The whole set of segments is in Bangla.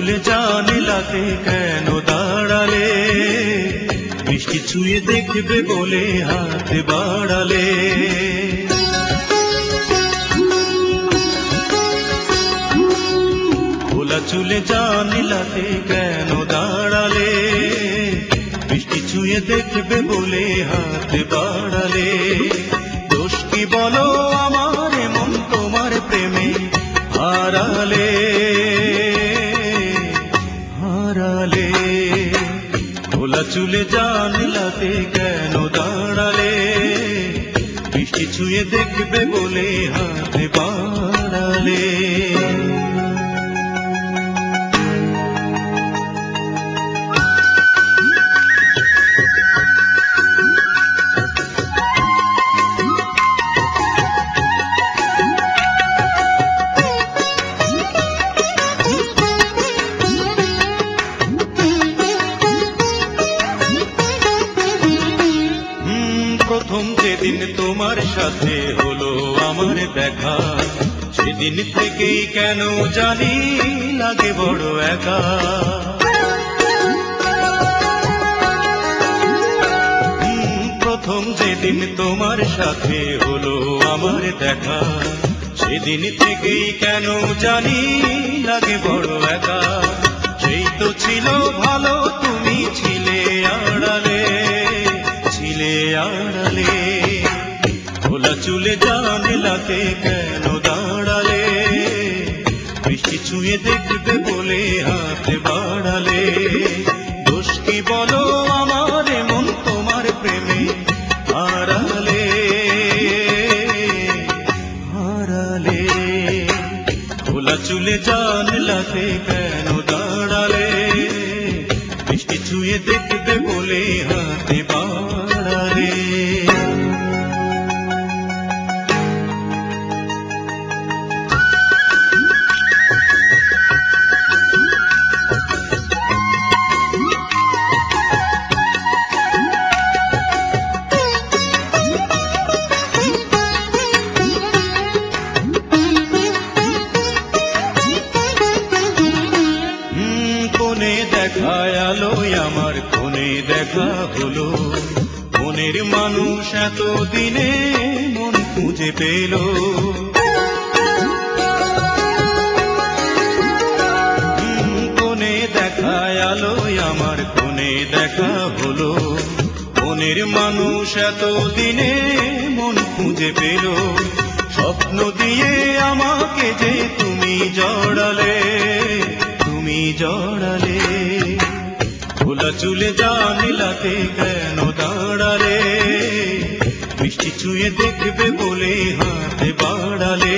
চুলে জানালাতে কেন দাঁড়ালে, বৃষ্টি ছুঁয়ে দেখবে বলে হাত বাড়ালে। খোলা চুলে জানালাতে কেন দাঁড়ালে, বৃষ্টি ছুঁয়ে দেখবে বলে হাত বাড়ালে। দোষ কি বলো আমার মন তোমার প্রেমে হারালে, হারালে। খোলা চুলে জানালাতে কেন দাঁড়ালে, বৃষ্টি ছুঁয়ে দেখবে বলে হাত বাড়ালে। প্রথম যেদিন তোমার সাথে হলো আমার দেখা, সেদিন থেকেই কেন জানি লাগে বড় একা। প্রথম যেদিন তোমার সাথে হলো আমার দেখা, সেদিন থেকেই কেন জানি লাগে বড় একা। সেই তো ছিল ভালো, তুমি ছিলে আড়ালে, ছিলে আড়ালে। খোলা চুলে জানালাতে কেন দাঁড়ালে, বৃষ্টি ছুঁয়ে দেখবে বলে হাত বাড়ালে। দোষ কি বলো আমার মন তোমার প্রেমে হারালে, হারালে। খোলা চুলে জানালাতে কেন দাঁড়ালে, বৃষ্টি ছুঁয়ে দেখবে বলে হাত বাড়ালে। কোনে দেখা আলো আমার, কোনে দেখা হলো, মনের মানুষ এত দিনে মন খুঁজে পেল। কোনে দেখা আলো আমার, কোনে দেখা হলো, মনের মানুষ এত দিনে মন খুঁজে পেল। স্বপ্ন দিয়ে আমাকে যে তুমি জড়ালে, তুমি জড়ালে। খোলা চুলে জানালাতে কেন দাঁড়ালে, বৃষ্টি ছুঁয়ে দেখবে বলে হাত বাড়ালে।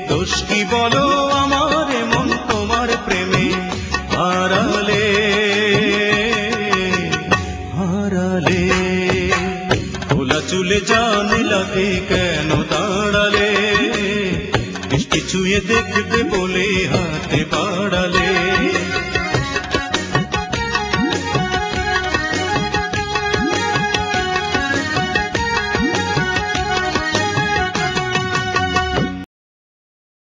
দোষ কি বলো আমার মন তোমার প্রেমে হারালে, হারালে। খোলা চুলে জানালাতে কেন দাঁড়ালে, বৃষ্টি ছুঁয়ে দেখবে বলে হাত বাড়ালে।